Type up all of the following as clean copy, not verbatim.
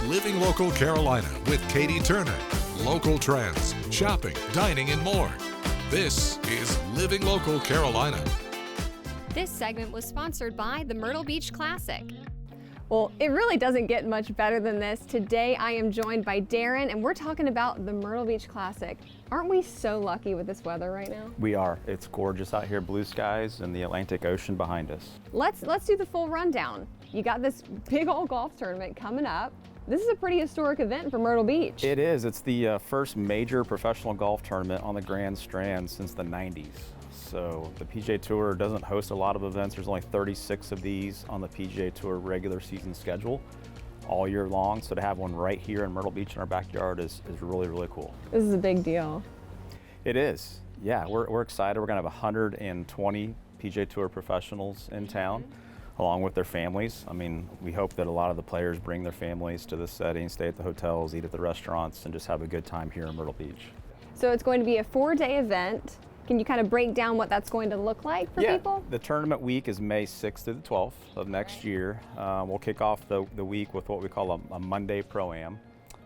Living Local Carolina with Katie Turner. Local trends, shopping, dining, and more. This is Living Local Carolina. This segment was sponsored by the Myrtle Beach Classic. Well, it really doesn't get much better than this. Today I am joined by Darren and we're talking about the Myrtle Beach Classic. Aren't we so lucky with this weather right now? We are. It's gorgeous out here, blue skies and the Atlantic Ocean behind us. Let's do the full rundown. You got this big old golf tournament coming up. This is a pretty historic event for Myrtle Beach. It is. It's the first major professional golf tournament on the Grand Strand since the 90s. So the PGA Tour doesn't host a lot of events. There's only 36 of these on the PGA Tour regular season schedule all year long. So to have one right here in Myrtle Beach in our backyard is really, really cool. This is a big deal. It is. Yeah, we're excited. We're going to have 120 PGA Tour professionals in town, along with their families. I mean, we hope that a lot of the players bring their families to this setting, stay at the hotels, eat at the restaurants, and just have a good time here in Myrtle Beach. So it's going to be a 4-day event. Can you kind of break down what that's going to look like for people? The tournament week is May 6th through the 12th of next year. We'll kick off the week with what we call a Monday Pro-Am.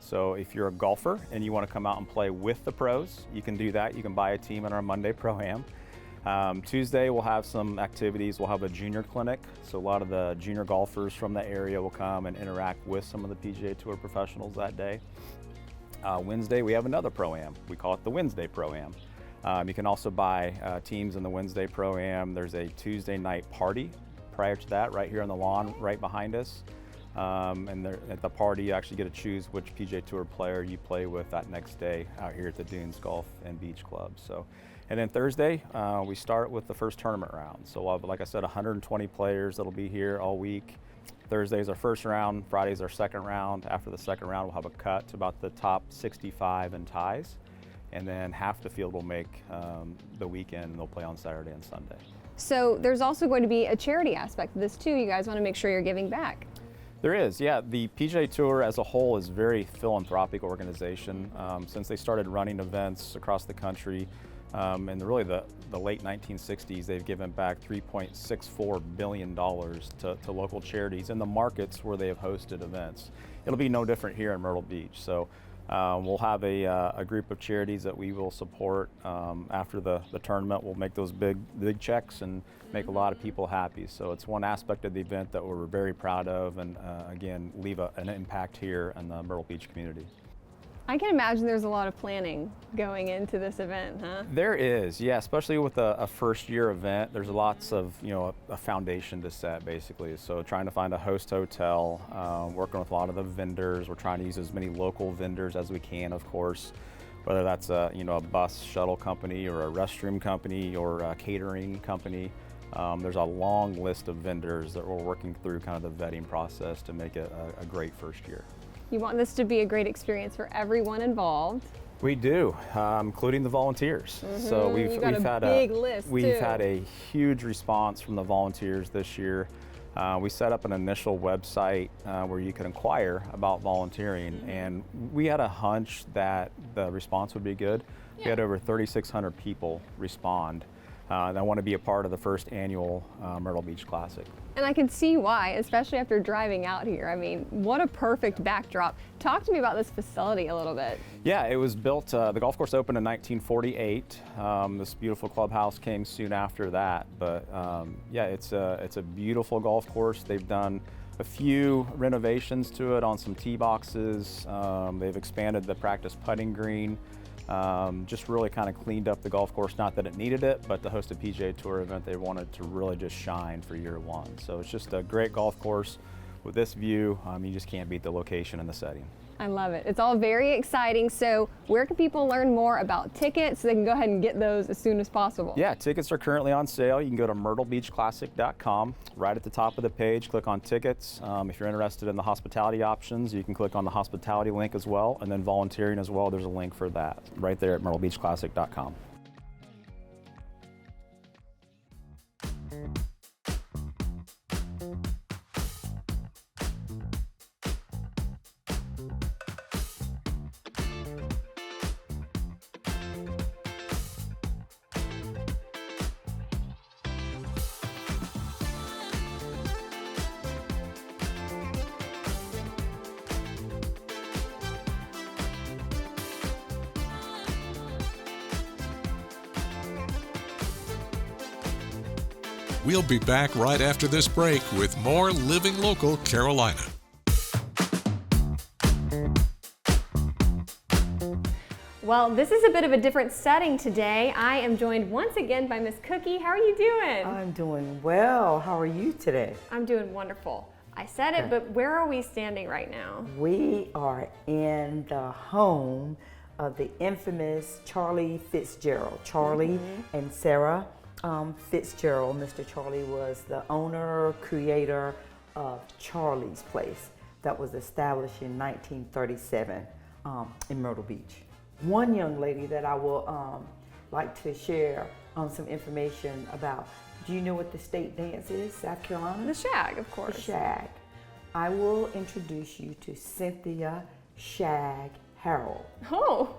So if you're a golfer and you want to come out and play with the pros, you can do that. You can buy a team in our Monday Pro-Am. Tuesday we'll have some activities. We'll have a junior clinic. So a lot of the junior golfers from the area will come and interact with some of the PGA Tour professionals that day. Wednesday we have another Pro-Am. We call it the Wednesday Pro-Am. You can also buy teams in the Wednesday Pro-Am. There's a Tuesday night party prior to that right here on the lawn right behind us. And at the party you actually get to choose which PGA Tour player you play with that next day out here at the Dunes Golf and Beach Club. So, and then Thursday we start with the first tournament round. So we'll have, like I said, 120 players that'll be here all week. Thursday is our first round, Friday is our second round. After the second round we'll have a cut to about the top 65 in ties. And then half the field will make the weekend, and they'll play on Saturday and Sunday. So there's also going to be a charity aspect to this too. You guys want to make sure you're giving back. There is, yeah. The PGA Tour as a whole is a very philanthropic organization. Since they started running events across the country in really the late 1960s, they've given back $3.64 billion to local charities in the markets where they have hosted events. It'll be no different here in Myrtle Beach. So. We'll have a group of charities that we will support after the tournament. We'll make those big checks and make a lot of people happy. So it's one aspect of the event that we're very proud of and again, leave an impact here in the Myrtle Beach community. I can imagine there's a lot of planning going into this event, huh? There is, yeah, especially with a first year event. There's lots of, a foundation to set basically. So trying to find a host hotel, working with a lot of the vendors. We're trying to use as many local vendors as we can, of course, whether that's a bus shuttle company or a restroom company or a catering company. There's a long list of vendors that we're working through kind of the vetting process to make it a great first year. You want this to be a great experience for everyone involved. We do, including the volunteers. So we've had a huge response from the volunteers this year. We set up an initial website where you could inquire about volunteering, and we had a hunch that the response would be good. Yeah. We had over 3,600 people respond that want to be a part of the first annual Myrtle Beach Classic. And I can see why, especially after driving out here. I mean, what a perfect backdrop. Talk to me about this facility a little bit. Yeah, it was built, the golf course opened in 1948. This beautiful clubhouse came soon after that. But yeah, it's a beautiful golf course. They've done a few renovations to it on some tee boxes. They've expanded the practice putting green. Just really kind of cleaned up the golf course. Not that it needed it, but to host a PGA Tour event, they wanted to really just shine for year one. So it's just a great golf course with this view. You just can't beat the location and the setting. I love it. It's all very exciting. So where can people learn more about tickets so they can go ahead and get those as soon as possible? Yeah, tickets are currently on sale. You can go to myrtlebeachclassic.com. Right at the top of the page, click on tickets. If you're interested in the hospitality options, you can click on the hospitality link as well, and then volunteering as well, there's a link for that right there at myrtlebeachclassic.com. We'll be back right after this break with more Living Local Carolina. Well, this is a bit of a different setting today. I am joined once again by Miss Cookie. How are you doing? I'm doing well. How are you today? I'm doing wonderful. I said it, but where are we standing right now? We are in the home of the infamous Charlie Fitzgerald. Charlie and Sarah Fitzgerald. Mr. Charlie was the owner, creator of Charlie's Place that was established in 1937 in Myrtle Beach. One young lady that I will like to share some information about. Do you know what the state dance is, South Carolina? The Shag, of course. The Shag. I will introduce you to Cynthia Shag Harold, Oh,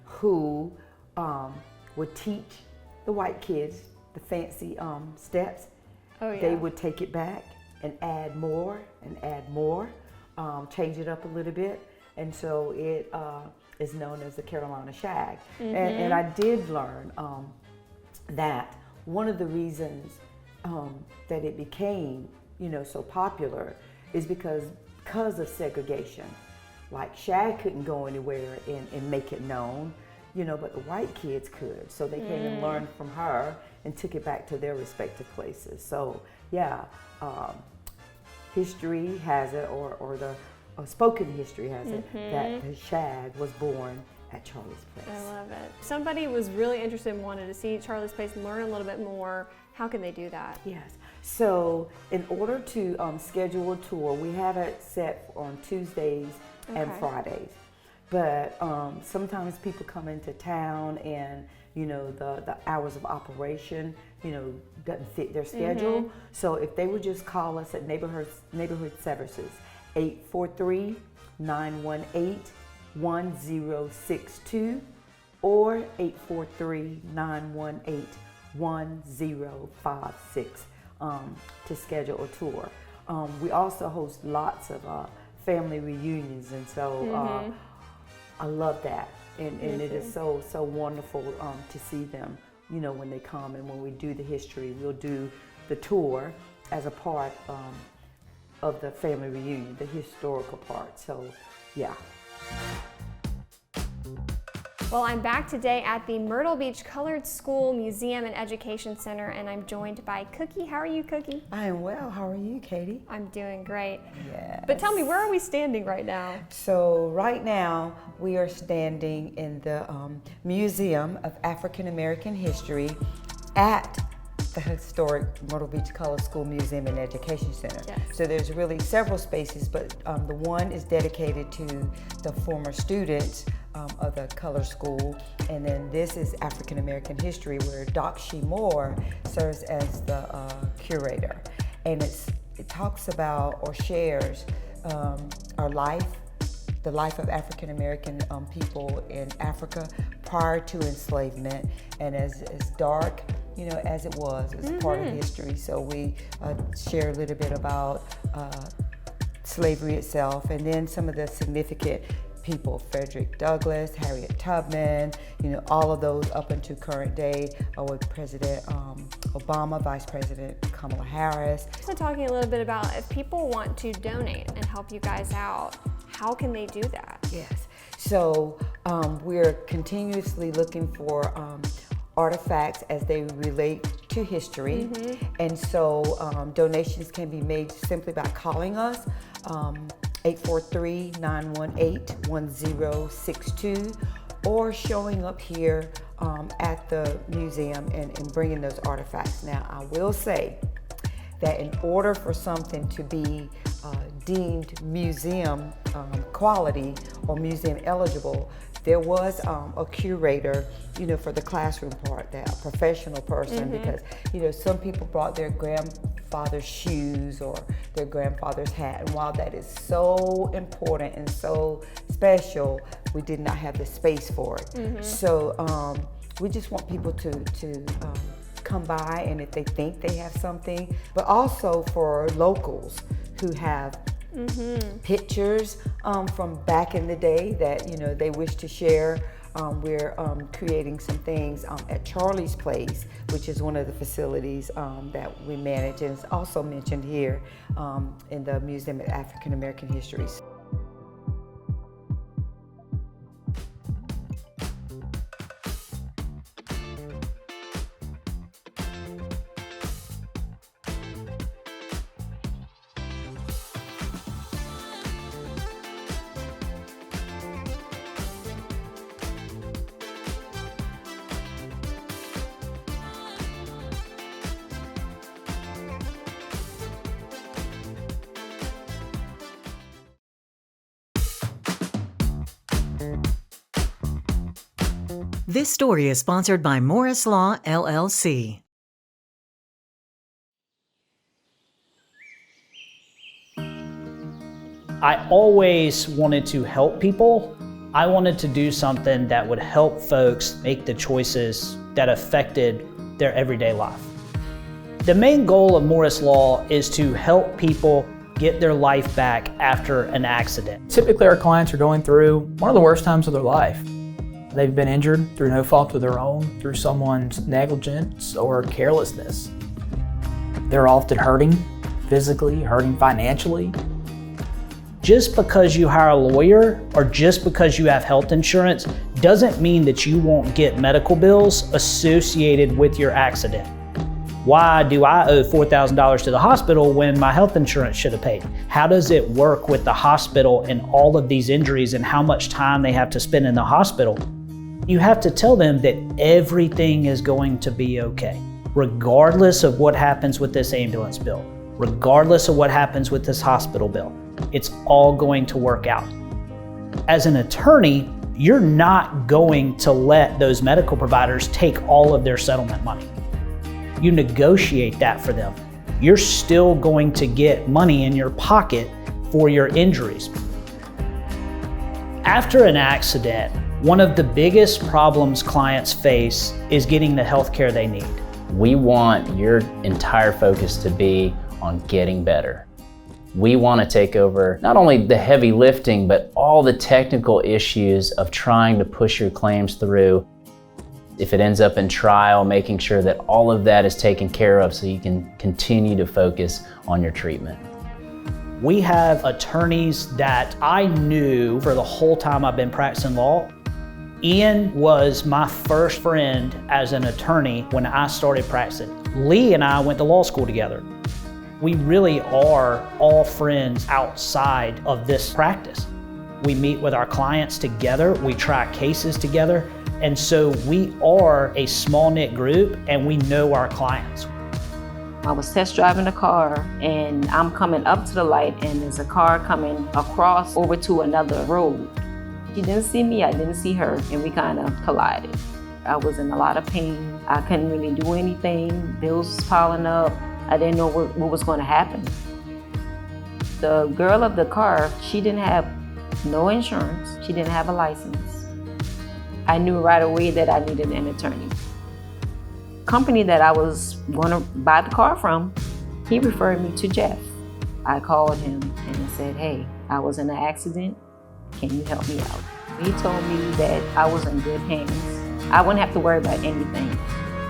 who would teach the white kids the fancy steps. oh yeah. They would take it back and add more, change it up a little bit, and so it is known as the Carolina Shag. And I did learn that one of the reasons that it became, so popular is because of segregation. Like Shag couldn't go anywhere and make it known, but the white kids could. So they came and learned from her and took it back to their respective places. So yeah, history has it, or the spoken history has it, that the Shag was born at Charlie's Place. I love it. Somebody was really interested and wanted to see Charlie's Place and learn a little bit more. How can they do that? Yes. So in order to schedule a tour, we have it set on Tuesdays and Fridays. But sometimes people come into town and, the hours of operation, doesn't fit their schedule. So if they would just call us at Neighborhood Services, 843-918-1062 or 843-918-1056 to schedule a tour. We also host lots of family reunions, and so I love that, and it is so wonderful to see them, when they come, and when we do the history, we'll do the tour as a part of the family reunion, the historical part. So yeah. Well, I'm back today at the Myrtle Beach Colored School Museum and Education Center, and I'm joined by Cookie. How are you, Cookie? I am well. How are you, Katie? I'm doing great. Yes. But tell me, where are we standing right now? So right now we are standing in the Museum of African American History at the historic Myrtle Beach Colored School Museum and Education Center. Yes. So there's really several spaces, but the one is dedicated to the former students of the color school, and then this is African American history, where Doc Shee Moore serves as the curator, and it talks about or shares our life, the life of African American people in Africa prior to enslavement, and as dark as it was, it's part of history. So we share a little bit about slavery itself, and then some of the significant people, Frederick Douglass, Harriet Tubman, all of those up into current day with President Obama, Vice President Kamala Harris. So talking a little bit about if people want to donate and help you guys out, how can they do that? Yes, so we're continuously looking for artifacts as they relate to history, and so donations can be made simply by calling us 843-918-1062 or showing up here at the museum and bringing those artifacts. Now, I will say that in order for something to be deemed museum quality or museum eligible, there was a curator, for the classroom part, that a professional person, because, some people brought their grandfather's shoes or their grandfather's hat, and while that is so important and so special, we did not have the space for it. So we just want people to come by, and if they think they have something, but also for locals who have pictures from back in the day that they wish to share we're creating some things at Charlie's Place, which is one of the facilities that we manage, and it's also mentioned here in the Museum of African American History. This story is sponsored by Morris Law, LLC. I always wanted to help people. I wanted to do something that would help folks make the choices that affected their everyday life. The main goal of Morris Law is to help people get their life back after an accident. Typically our clients are going through one of the worst times of their life. They've been injured through no fault of their own, through someone's negligence or carelessness. They're often hurting physically, hurting financially. Just because you hire a lawyer or just because you have health insurance doesn't mean that you won't get medical bills associated with your accident. Why do I owe $4,000 to the hospital when my health insurance should have paid? How does it work with the hospital and all of these injuries and how much time they have to spend in the hospital? You have to tell them that everything is going to be okay, regardless of what happens with this ambulance bill, regardless of what happens with this hospital bill. It's all going to work out. As an attorney, you're not going to let those medical providers take all of their settlement money. You negotiate that for them. You're still going to get money in your pocket for your injuries. After an accident, one of the biggest problems clients face is getting the health care they need. We want your entire focus to be on getting better. We want to take over not only the heavy lifting, but all the technical issues of trying to push your claims through. If it ends up in trial, making sure that all of that is taken care of so you can continue to focus on your treatment. We have attorneys that I knew for the whole time I've been practicing law. Ian was my first friend as an attorney when I started practicing. Lee and I went to law school together. We really are all friends outside of this practice. We meet with our clients together, we try cases together, and so we are a small-knit group and we know our clients. I was test driving a car and I'm coming up to the light and there's a car coming across over to another road. She didn't see me, I didn't see her, and we kind of collided. I was in a lot of pain. I couldn't really do anything. Bills was piling up. I didn't know what was going to happen. The girl of the car, she didn't have no insurance. She didn't have a license. I knew right away that I needed an attorney. Company that I was going to buy the car from, he referred me to Jeff. I called him and said, hey, I was in an accident. Can you help me out? He told me that I was in good hands. I wouldn't have to worry about anything.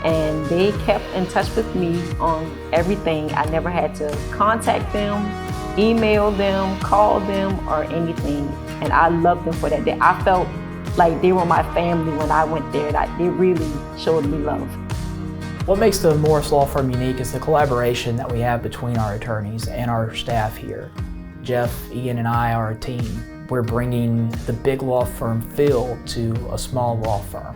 And they kept in touch with me on everything. I never had to contact them, email them, call them, or anything. And I loved them for that. I felt like they were my family when I went there. They really showed me love. What makes the Morris Law Firm unique is the collaboration that we have between our attorneys and our staff here. Jeff, Ian, and I are a team. We're bringing the big law firm feel to a small law firm.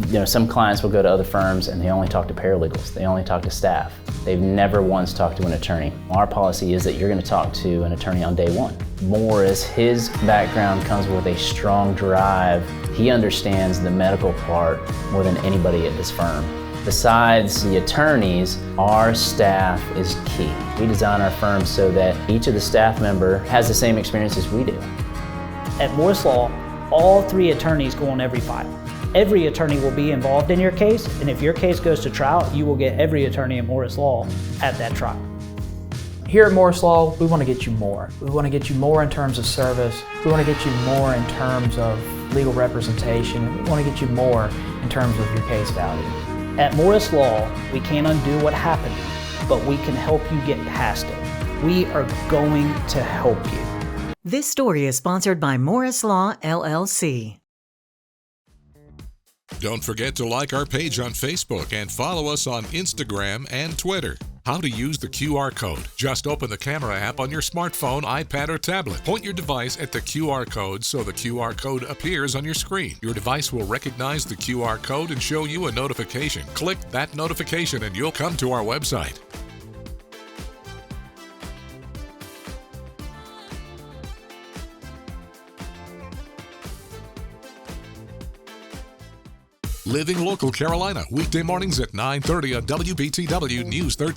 You know, some clients will go to other firms and they only talk to paralegals, they only talk to staff. They've never once talked to an attorney. Our policy is that you're going to talk to an attorney on day one. Morris, his background comes with a strong drive. He understands the medical part more than anybody at this firm. Besides the attorneys, our staff is key. We design our firm so that each of the staff member has the same experience as we do. At Morris Law, all 3 attorneys go on every file. Every attorney will be involved in your case, and if your case goes to trial, you will get every attorney at Morris Law at that trial. Here at Morris Law, we want to get you more. We want to get you more in terms of service. We want to get you more in terms of legal representation, and we want to get you more in terms of your case value. At Morris Law, we can't undo what happened, but we can help you get past it. We are going to help you. This story is sponsored by Morris Law, LLC. Don't forget to like our page on Facebook and follow us on Instagram and Twitter. How to use the QR code. Just open the camera app on your smartphone, iPad, or tablet. Point your device at the QR code so the QR code appears on your screen. Your device will recognize the QR code and show you a notification. Click that notification and you'll come to our website. Living Local Carolina, weekday mornings at 9:30 on WBTW News 13.